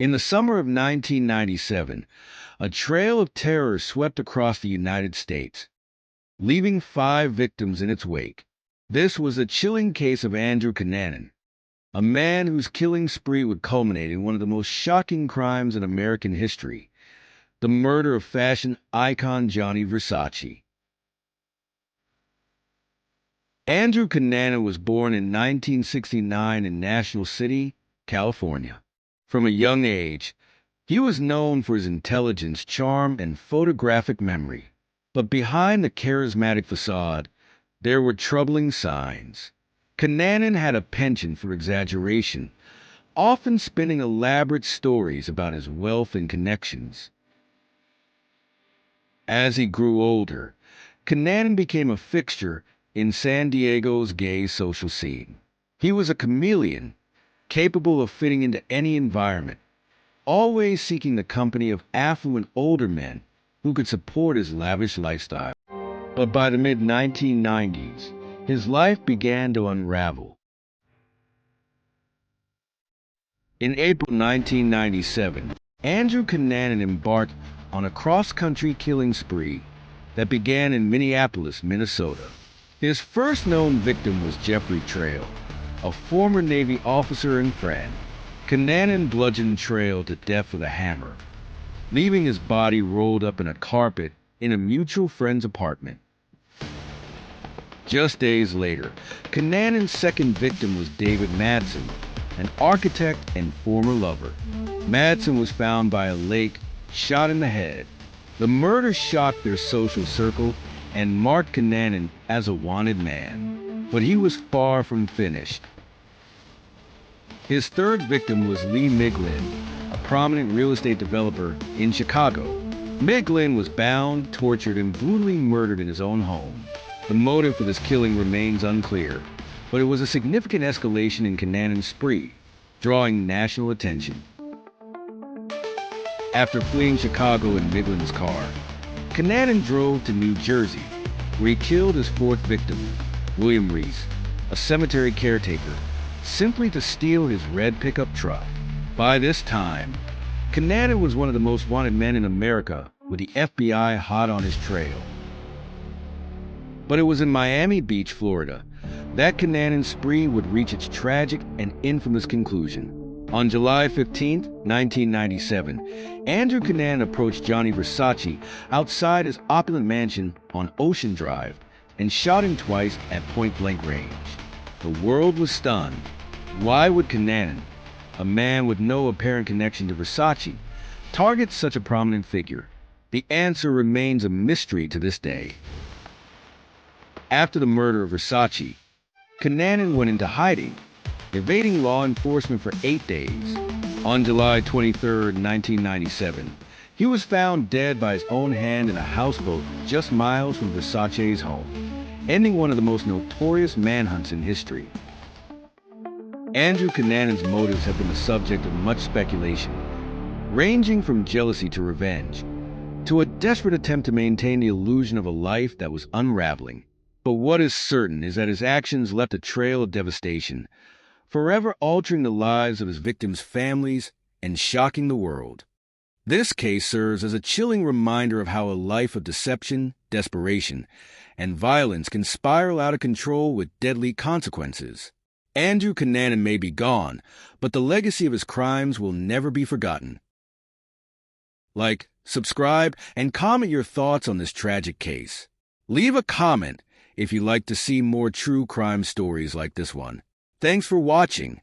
In the summer of 1997, a trail of terror swept across the United States, leaving 5 victims in its wake. This was a chilling case of Andrew Cunanan, a man whose killing spree would culminate in one of the most shocking crimes in American history, the murder of fashion icon Gianni Versace. Andrew Cunanan was born in 1969 in National City, California. From a young age, he was known for his intelligence, charm, and photographic memory. But behind the charismatic facade, there were troubling signs. Cunanan had a penchant for exaggeration, often spinning elaborate stories about his wealth and connections. As he grew older, Cunanan became a fixture in San Diego's gay social scene. He was a chameleon, capable of fitting into any environment, always seeking the company of affluent older men who could support his lavish lifestyle. But by the mid-1990s, his life began to unravel. In April 1997, Andrew Cunanan embarked on a cross-country killing spree that began in Minneapolis, Minnesota. His first known victim was Jeffrey Trail, a former Navy officer and friend. Cunanan bludgeoned Trail to death with a hammer, leaving his body rolled up in a carpet in a mutual friend's apartment. Just days later, Cunanan's second victim was David Madsen, an architect and former lover. Madsen was found by a lake, shot in the head. The murder shocked their social circle and marked Cunanan as a wanted man. But he was far from finished. His third victim was Lee Miglin, a prominent real estate developer in Chicago. Miglin was bound, tortured, and brutally murdered in his own home. The motive for this killing remains unclear, but it was a significant escalation in Cunanan's spree, drawing national attention. After fleeing Chicago in Miglin's car, Cunanan drove to New Jersey, where he killed his fourth victim, William Reese, a cemetery caretaker, simply to steal his red pickup truck. By this time, Cunanan was one of the most wanted men in America, with the FBI hot on his trail. But it was in Miami Beach, Florida, that Cunanan's spree would reach its tragic and infamous conclusion. On July 15, 1997, Andrew Cunanan approached Gianni Versace outside his opulent mansion on Ocean Drive and shot him twice at point-blank range. The world was stunned. Why would Cunanan, a man with no apparent connection to Versace, target such a prominent figure? The answer remains a mystery to this day. After the murder of Versace, Cunanan went into hiding, evading law enforcement for 8 days. On July 23, 1997, he was found dead by his own hand in a houseboat just miles from Versace's home, ending one of the most notorious manhunts in history. Andrew Cunanan's motives have been the subject of much speculation, ranging from jealousy to revenge, to a desperate attempt to maintain the illusion of a life that was unraveling. But what is certain is that his actions left a trail of devastation, forever altering the lives of his victims' families and shocking the world. This case serves as a chilling reminder of how a life of deception, desperation, and violence can spiral out of control with deadly consequences. Andrew Cunanan may be gone, but the legacy of his crimes will never be forgotten. Like, subscribe, and comment your thoughts on this tragic case. Leave a comment if you'd like to see more true crime stories like this one. Thanks for watching.